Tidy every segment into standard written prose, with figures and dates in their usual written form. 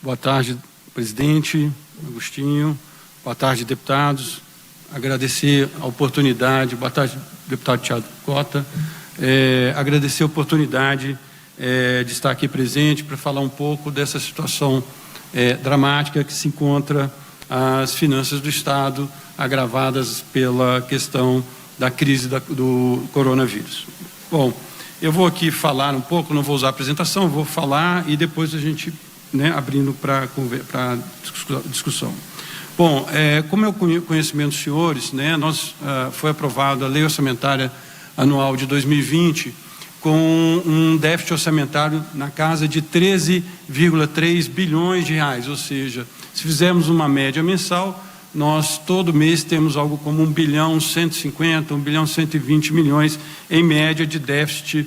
Boa tarde, presidente Agostinho. Boa tarde, deputados. Agradecer a oportunidade. Boa tarde, deputado Thiago Cota. Agradecer a oportunidade de estar aqui presente para falar um pouco dessa situação dramática que se encontra as finanças do Estado, agravadas pela questão da crise do coronavírus. Bom, eu vou aqui falar um pouco, não vou usar a apresentação, vou falar e depois a gente, abrindo para discussão. Bom, como é o conhecimento dos senhores, foi aprovada a Lei Orçamentária Anual de 2020 com um déficit orçamentário na casa de 13,3 bilhões de reais, ou seja, se fizermos uma média mensal, nós todo mês temos algo como 1 bilhão 150, 1 bilhão 120 milhões em média de déficit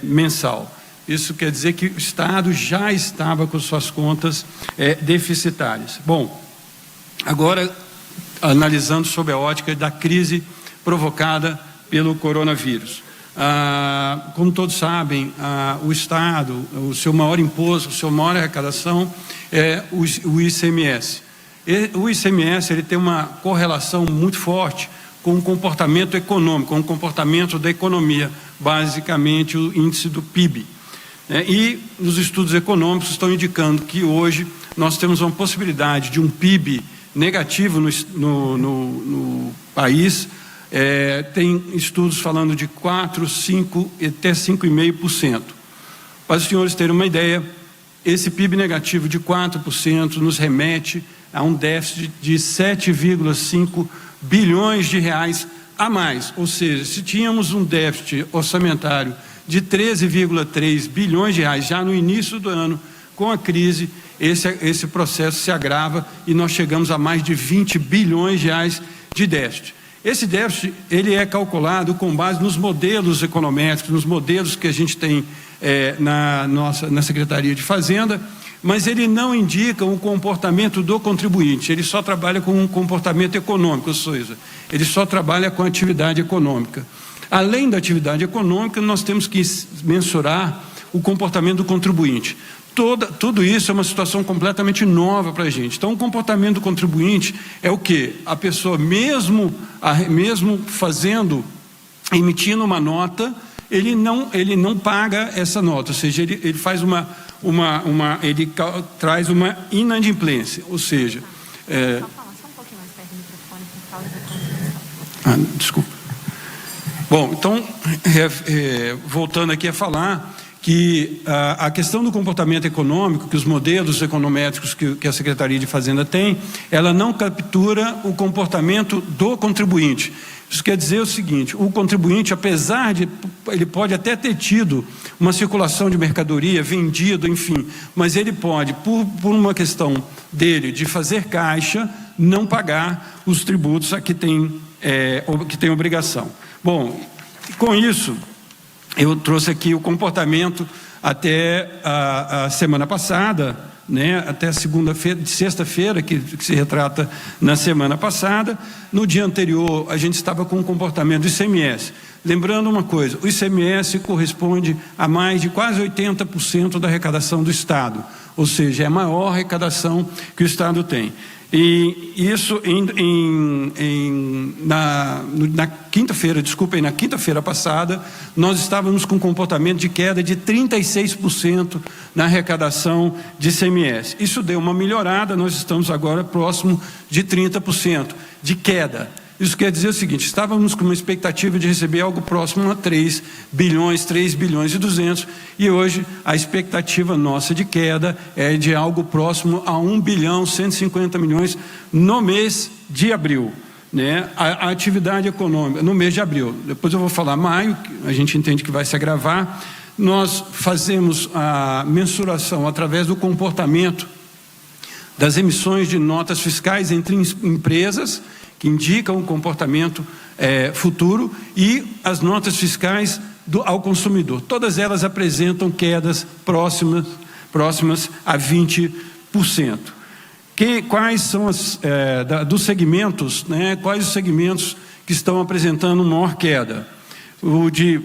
mensal. Isso quer dizer que o Estado já estava com suas contas deficitárias. Bom, agora analisando sob a ótica da crise provocada pelo coronavírus. Como todos sabem, o Estado, o seu maior imposto, a sua maior arrecadação é o ICMS. O ICMS ele tem uma correlação muito forte com o comportamento econômico, com o comportamento da economia, basicamente o índice do PIB. E os estudos econômicos estão indicando que hoje nós temos uma possibilidade de um PIB negativo no país. Tem estudos falando de 4, 5 e até 5,5%. Para os senhores terem uma ideia, esse PIB negativo de 4% nos remete a um déficit de 7,5 bilhões de reais a mais. Ou seja, se tínhamos um déficit orçamentário de 13,3 bilhões de reais já no início do ano, com a crise, esse processo se agrava e nós chegamos a mais de 20 bilhões de reais de déficit. Esse déficit ele é calculado com base nos modelos econométricos, nos modelos que a gente tem na Secretaria de Fazenda, mas ele não indica o comportamento do contribuinte, ele só trabalha com um comportamento econômico, ou seja, ele só trabalha com atividade econômica. Além da atividade econômica, nós temos que mensurar o comportamento do contribuinte. Tudo isso é uma situação completamente nova para a gente. Então, o comportamento do contribuinte é o quê? A pessoa, mesmo emitindo uma nota, ele não paga essa nota, ou seja, ele faz ele traz uma inadimplência, ou seja... Só falar só um pouquinho mais perto do microfone por causa da conexão. Desculpa. Bom, então, voltando aqui a falar que a questão do comportamento econômico, que os modelos econométricos que a Secretaria de Fazenda tem, ela não captura o comportamento do contribuinte. Isso quer dizer o seguinte, o contribuinte, apesar de, ele pode até ter tido uma circulação de mercadoria, vendido, enfim, mas ele pode, por uma questão dele de fazer caixa, não pagar os tributos a que tem obrigação. Bom, com isso, eu trouxe aqui o comportamento até a semana passada, até sexta-feira, que se retrata na semana passada. No dia anterior, a gente estava com o comportamento do ICMS. Lembrando uma coisa, o ICMS corresponde a mais de quase 80% da arrecadação do Estado, ou seja, é a maior arrecadação que o Estado tem. E isso na quinta-feira passada, nós estávamos com um comportamento de queda de 36% na arrecadação de ICMS. Isso deu uma melhorada, nós estamos agora próximo de 30% de queda. Isso quer dizer o seguinte, estávamos com uma expectativa de receber algo próximo a 3 bilhões e 200, e hoje a expectativa nossa de queda é de algo próximo a 1 bilhão 150 milhões no mês de abril. A atividade econômica, no mês de abril, depois eu vou falar maio, a gente entende que vai se agravar. Nós fazemos a mensuração através do comportamento das emissões de notas fiscais entre empresas, que indicam o comportamento futuro, e as notas fiscais ao consumidor. Todas elas apresentam quedas próximas a 20%. Quais são dos segmentos, quais os segmentos que estão apresentando maior queda? O de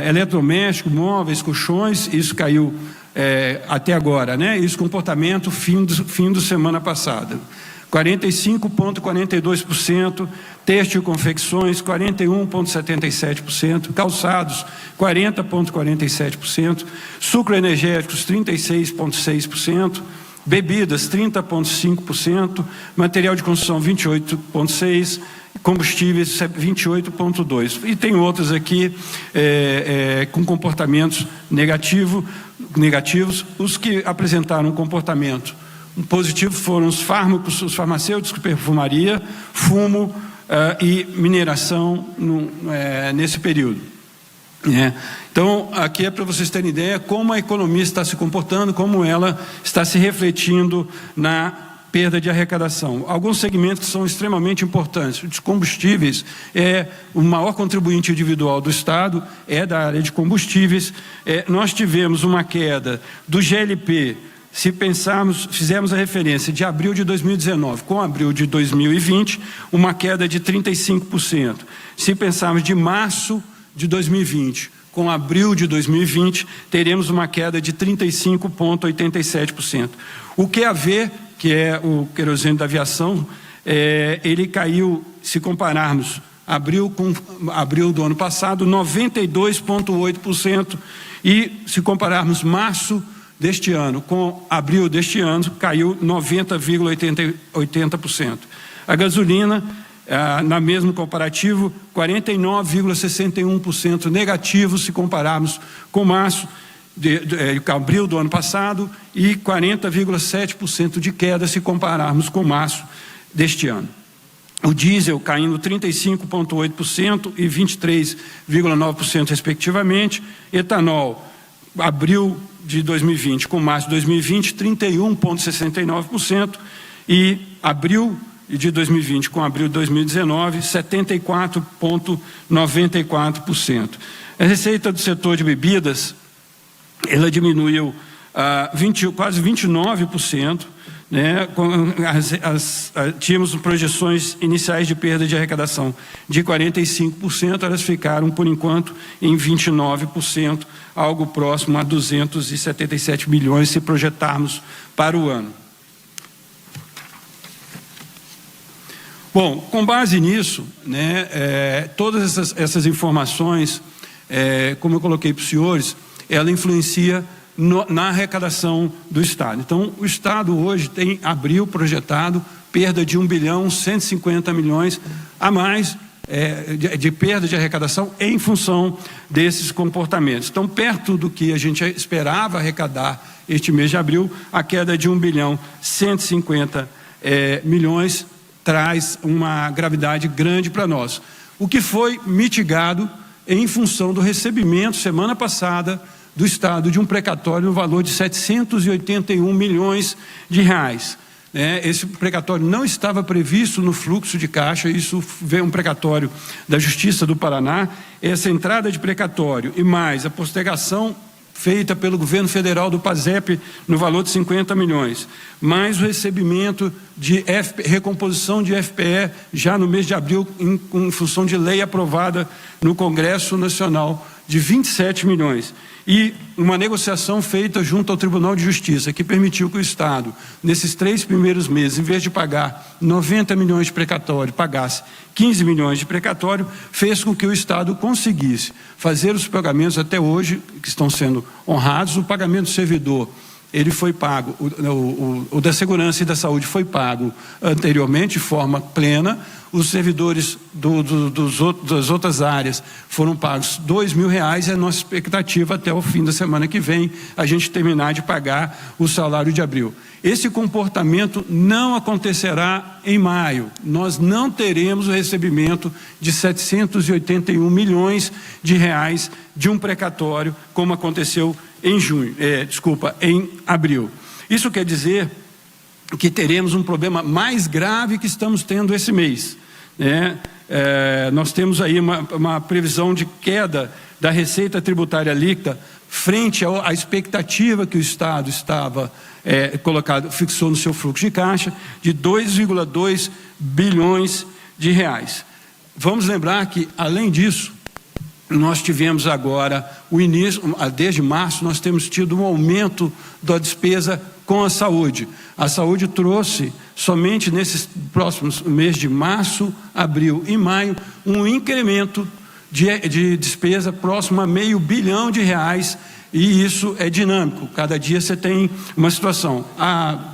eletrodoméstico, móveis, colchões, isso caiu até agora, né? Esse comportamento fim do semana passada. 45,42%, têxtil e confecções, 41,77%, calçados, 40,47%, sucroenergéticos, 36,6%, bebidas, 30,5%, material de construção, 28,6%, combustíveis, 28,2%. E tem outros aqui com comportamentos negativos. Os que apresentaram um comportamento positivo foram os fármacos, os farmacêuticos, perfumaria, fumo e mineração nesse período. Então, aqui é para vocês terem ideia como a economia está se comportando, como ela está se refletindo na perda de arrecadação. Alguns segmentos que são extremamente importantes. Os combustíveis é o maior contribuinte individual do Estado, é da área de combustíveis. Nós tivemos uma queda do GLP, se pensarmos, fizermos a referência de abril de 2019 com abril de 2020, uma queda de 35%. Se pensarmos de março de 2020 com abril de 2020, teremos uma queda de 35,87%. O QAV, que é o querosene da aviação, ele caiu, se compararmos abril com abril do ano passado, 92,8%, e se compararmos março deste ano com abril deste ano, caiu 90,80%. A gasolina, na mesmo comparativo, 49,61% negativo se compararmos com março de abril do ano passado e 40,7% de queda se compararmos com março deste ano. O diesel caindo 35,8% e 23,9% respectivamente. Etanol, abril de 2020 com março de 2020, 31,69%, e abril de 2020 com abril de 2019, 74,94%. A receita do setor de bebidas, ela diminuiu quase 29%, né? Tínhamos projeções iniciais de perda de arrecadação de 45%, elas ficaram, por enquanto, em 29%, algo próximo a 277 milhões se projetarmos para o ano. Bom, com base nisso, né, todas essas informações, como eu coloquei para os senhores, ela influencia na arrecadação do Estado. Então, o Estado hoje tem, abril projetado, perda de 1.150 bilhões a mais de perda de arrecadação em função desses comportamentos. Então, perto do que a gente esperava arrecadar este mês de abril, a queda de 1.150 bilhões traz uma gravidade grande para nós. O que foi mitigado em função do recebimento, semana passada, do Estado de um precatório no valor de 781 milhões de reais. Esse precatório não estava previsto no fluxo de caixa, isso veio um precatório da Justiça do Paraná. Essa entrada de precatório e mais a postergação feita pelo governo federal do PASEP no valor de 50 milhões, mais o recebimento de recomposição de FPE já no mês de abril em função de lei aprovada no Congresso Nacional de 27 milhões. E uma negociação feita junto ao Tribunal de Justiça, que permitiu que o Estado, nesses 3 primeiros meses, em vez de pagar 90 milhões de precatório, pagasse 15 milhões de precatório, fez com que o Estado conseguisse fazer os pagamentos até hoje, que estão sendo honrados. O pagamento do servidor, ele foi pago, o da segurança e da saúde foi pago anteriormente, de forma plena. Os servidores das outras áreas foram pagos R$2.000, e a nossa expectativa até o fim da semana que vem, a gente terminar de pagar o salário de abril. Esse comportamento não acontecerá em maio. Nós não teremos o recebimento de 781 milhões de reais de um precatório, como aconteceu em em abril. Isso quer dizer que teremos um problema mais grave que estamos tendo esse mês. Nós temos aí uma previsão de queda da receita tributária líquida frente à expectativa que o Estado estava fixou no seu fluxo de caixa, de 2,2 bilhões de reais. Vamos lembrar que, além disso, nós tivemos agora o início, desde março, nós temos tido um aumento da despesa com a saúde. A saúde trouxe, somente nesses próximos meses de março, abril e maio, um incremento de despesa próximo a R$500 bilhão, e isso é dinâmico. Cada dia você tem uma situação.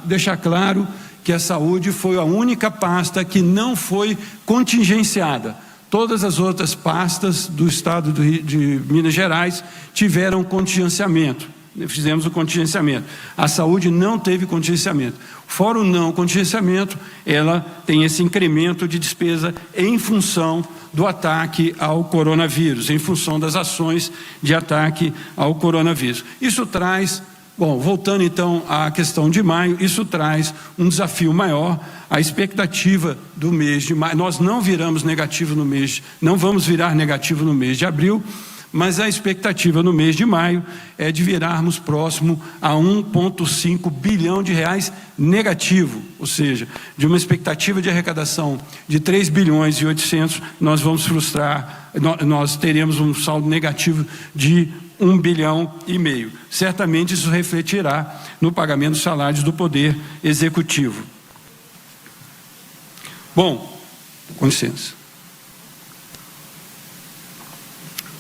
Deixar claro que a saúde foi a única pasta que não foi contingenciada. Todas as outras pastas do estado de Minas Gerais tiveram contingenciamento. Fizemos o contingenciamento. A saúde não teve contingenciamento. Fora o não contingenciamento, ela tem esse incremento de despesa em função do ataque ao coronavírus, em função das ações de ataque ao coronavírus. Isso traz, voltando então à questão de maio, isso traz um desafio maior. A expectativa do mês de maio, nós não viramos negativo no mês, não vamos virar negativo no mês de abril, mas a expectativa no mês de maio é de virarmos próximo a R$1,5 bilhão negativo, ou seja, de uma expectativa de arrecadação de 3 bilhões e 800, nós vamos frustrar, nós teremos um saldo negativo de 1,5 bilhão. Certamente isso refletirá no pagamento dos salários do Poder Executivo. Com licença.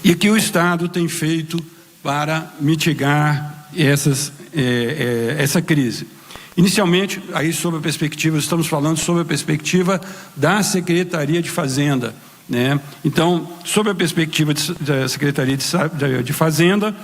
E que o Estado tem feito para mitigar essa crise? Inicialmente, aí sobre a perspectiva, estamos falando sobre a perspectiva da Secretaria de Fazenda, né? Então, sobre a perspectiva da Secretaria de Fazenda,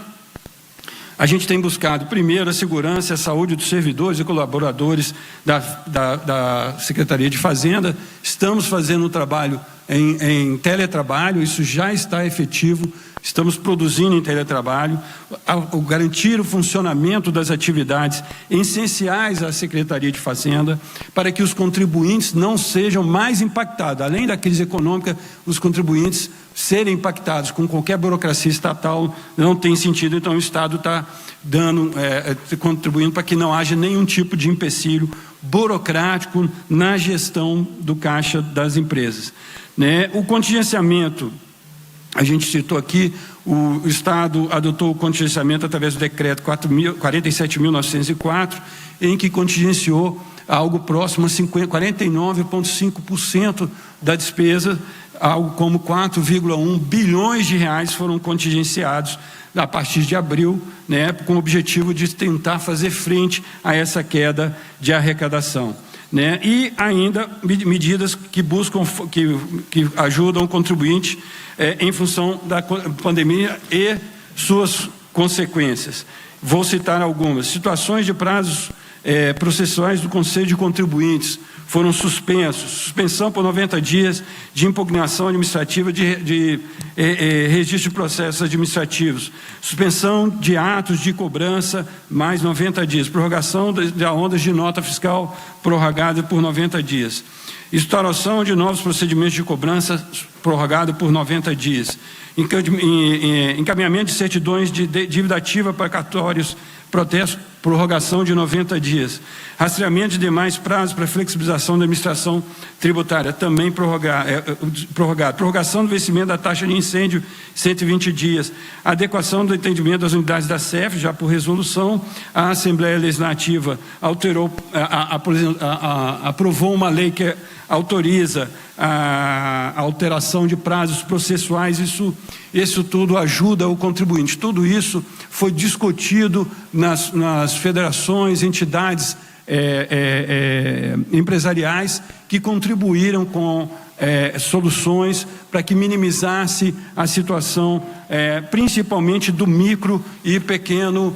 a gente tem buscado, primeiro, a segurança e a saúde dos servidores e colaboradores da Secretaria de Fazenda. Estamos fazendo um trabalho em teletrabalho, isso já está efetivo, estamos produzindo em teletrabalho, garantir o funcionamento das atividades essenciais à Secretaria de Fazenda, para que os contribuintes não sejam mais impactados. Além da crise econômica, os contribuintes serem impactados com qualquer burocracia estatal não tem sentido. Então o Estado está contribuindo para que não haja nenhum tipo de empecilho burocrático na gestão do caixa das empresas, né? O contingenciamento, a gente citou aqui, o Estado adotou o contingenciamento através do decreto 47.904, em que contingenciou algo próximo a 49,5% da despesa, algo como 4,1 bilhões de reais foram contingenciados a partir de abril, né, com o objetivo de tentar fazer frente a essa queda de arrecadação, né? E ainda medidas que buscam, que ajudam o contribuinte em função da pandemia e suas consequências. Vou citar algumas. Situações de prazos processuais do Conselho de Contribuintes foram suspensos, suspensão por 90 dias de impugnação administrativa de registro de processos administrativos, suspensão de atos de cobrança mais 90 dias, prorrogação de ondas de nota fiscal prorrogada por 90 dias, instauração de novos procedimentos de cobrança prorrogado por 90 dias, encaminhamento de certidões de dívida ativa para cartórios, protesto, prorrogação de 90 dias, rastreamento de demais prazos para flexibilização da administração tributária, também prorrogado, prorrogação do vencimento da taxa de incêndio, 120 dias, adequação do entendimento das unidades da CEF, já por resolução, a Assembleia Legislativa aprovou uma lei que autoriza a alteração de prazos processuais. Isso tudo ajuda o contribuinte. Tudo isso foi discutido nas federações, entidades empresariais que contribuíram com soluções para que minimizasse a situação, principalmente do micro e pequeno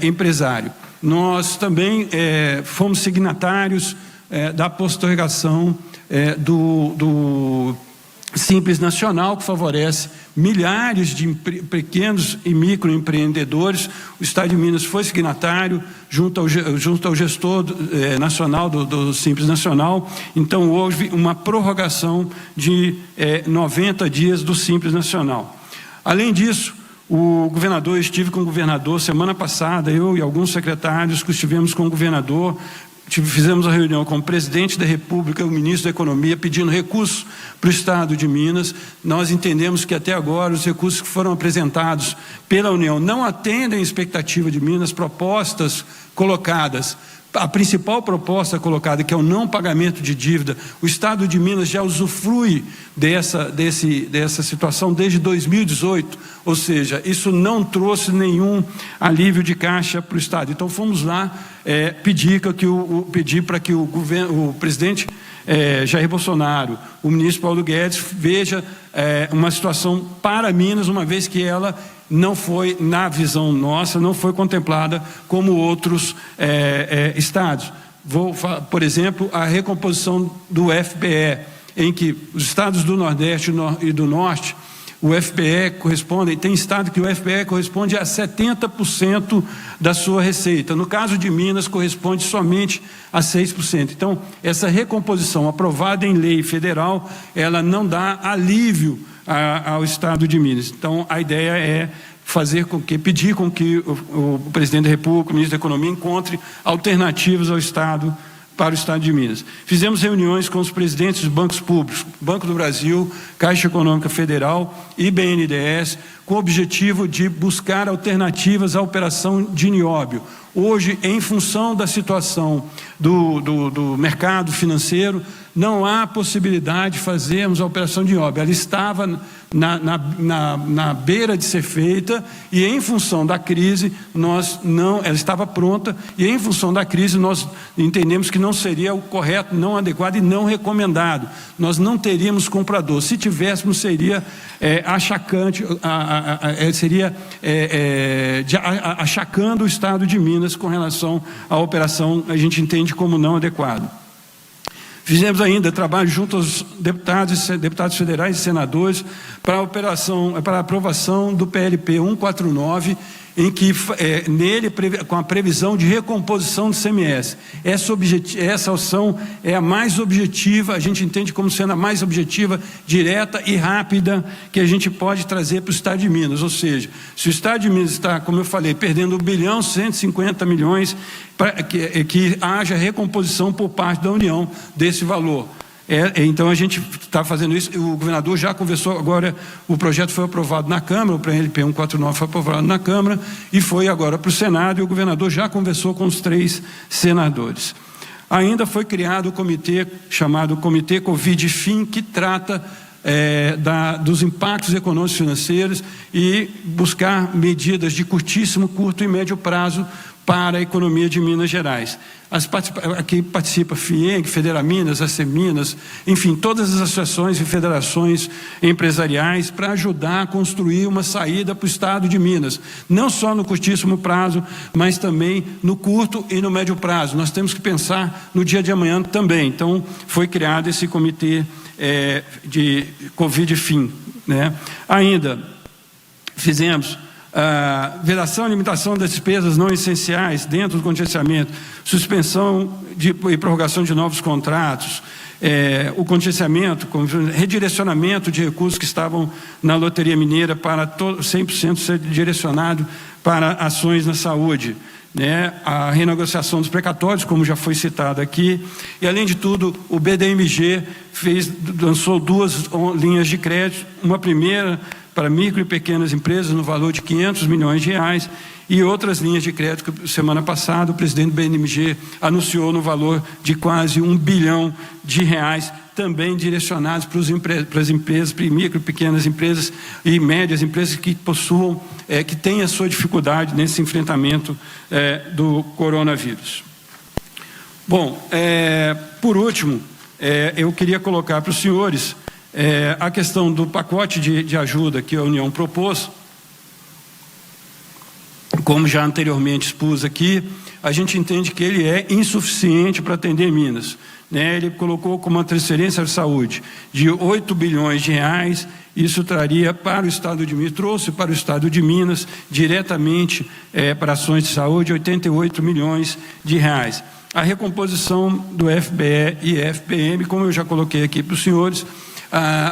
empresário. Nós também fomos signatários da postergação do Simples Nacional, que favorece milhares de pequenos e microempreendedores. O Estado de Minas foi signatário junto ao gestor nacional do Simples Nacional. Então houve uma prorrogação de 90 dias do Simples Nacional. Além disso, eu estive com o governador semana passada, eu e alguns secretários que estivemos com o governador, fizemos a reunião com o presidente da República e o ministro da Economia pedindo recursos para o Estado de Minas. Nós entendemos que até agora os recursos que foram apresentados pela União não atendem a expectativa de Minas, propostas colocadas. A principal proposta colocada, que é o não pagamento de dívida, o Estado de Minas já usufrui dessa situação desde 2018, ou seja, isso não trouxe nenhum alívio de caixa para o Estado. Então fomos lá pedir para que o presidente Jair Bolsonaro, o ministro Paulo Guedes, veja uma situação para Minas, uma vez que ela não foi, na visão nossa, não foi contemplada como outros estados. Por exemplo, a recomposição do FPE, em que os estados do Nordeste e do Norte, o FPE corresponde, tem estado que o FPE corresponde a 70% da sua receita. No caso de Minas, corresponde somente a 6%. Então, essa recomposição aprovada em lei federal, ela não dá alívio ao Estado de Minas. Então, a ideia é pedir com que o presidente da República, o ministro da Economia, encontre alternativas para o Estado de Minas. Fizemos reuniões com os presidentes dos bancos públicos, Banco do Brasil, Caixa Econômica Federal e BNDES, com o objetivo de buscar alternativas à operação de nióbio. Hoje, em função da situação do mercado financeiro, não há possibilidade de fazermos a operação de nióbio. Ela estava na beira de ser feita e, em função da crise, ela estava pronta e, em função da crise, nós entendemos que não seria o correto, não adequado e não recomendado. Nós não teríamos comprador. Se tivéssemos, seria achacante, achacando o Estado de Minas com relação à operação, a gente entende como não adequado. Fizemos ainda trabalho junto aos deputados federais e senadores para a aprovação do PLP 149, em que nele com a previsão de recomposição do CMS. Essa opção é a mais objetiva, a gente entende como sendo a mais objetiva, direta e rápida que a gente pode trazer para o Estado de Minas. Ou seja, se o Estado de Minas está, como eu falei, perdendo 1.150 milhões, que haja recomposição por parte da União desse valor. Então a gente está fazendo isso. O governador já conversou, agora o projeto foi aprovado na Câmara, o PLP 149 foi aprovado na Câmara e foi agora para o Senado, e o governador já conversou com os 3 senadores. Ainda foi criado o comitê chamado Comitê Covid-FIM, que trata dos impactos econômicos e financeiros e buscar medidas de curto e médio prazo para a economia de Minas Gerais. Aqui participa FIENG, Federaminas, ACEMinas, enfim, todas as associações e federações empresariais para ajudar a construir uma saída para o Estado de Minas, não só no curtíssimo prazo, mas também no curto e no médio prazo. Nós temos que pensar no dia de amanhã também. Então, foi criado esse comitê de Covid-FIM, né? Ainda fizemos vedação e limitação das despesas não essenciais dentro do contingenciamento, suspensão e prorrogação de novos contratos, o contingenciamento, redirecionamento de recursos que estavam na loteria mineira para 100% ser direcionado para ações na saúde, né? A renegociação dos precatórios, como já foi citado aqui, e além de tudo o BDMG lançou 2 linhas de crédito, uma primeira para micro e pequenas empresas no valor de R$500 milhões e outras linhas de crédito que semana passada o presidente do BNMG anunciou no valor de quase R$1 bilhão, também direcionados para as empresas, micro e pequenas empresas e médias empresas que possuam, que têm a sua dificuldade nesse enfrentamento do coronavírus. Bom, por último, eu queria colocar para os senhores a questão do pacote de ajuda que a União propôs. Como já anteriormente expus aqui, a gente entende que ele é insuficiente para atender Minas, né? Ele colocou como uma transferência de saúde de R$8 bilhões, isso traria para o Estado de Minas, trouxe para o Estado de Minas diretamente para ações de saúde R$88 milhões. A recomposição do FBE e FPM, como eu já coloquei aqui para os senhores,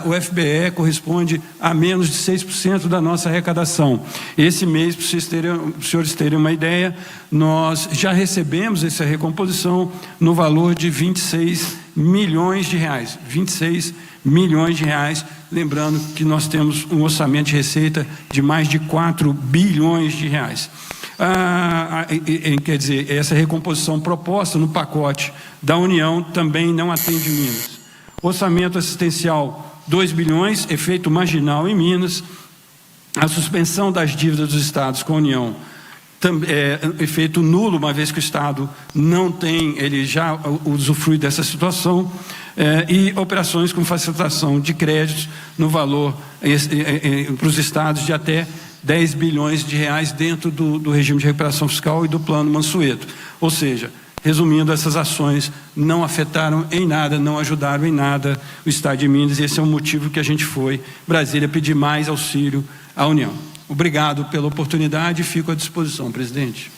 o FBE corresponde a menos de 6% da nossa arrecadação. Esse mês, para os senhores terem uma ideia, nós já recebemos essa recomposição no valor de 26 milhões de reais. 26 milhões de reais, lembrando que nós temos um orçamento de receita de mais de 4 bilhões de reais. Quer dizer, essa recomposição proposta no pacote da União também não atende Minas. Orçamento assistencial, 2 bilhões, efeito marginal em Minas. A suspensão das dívidas dos estados com a União, efeito nulo, uma vez que o Estado não tem, ele já usufrui dessa situação, e operações com facilitação de créditos no valor para os estados de até 10 bilhões de reais dentro do regime de recuperação fiscal e do plano Mansueto. Ou seja, resumindo, essas ações não afetaram em nada, não ajudaram em nada o Estado de Minas, e esse é o motivo que a gente foi Brasília pedir mais auxílio à União. Obrigado pela oportunidade e fico à disposição, presidente.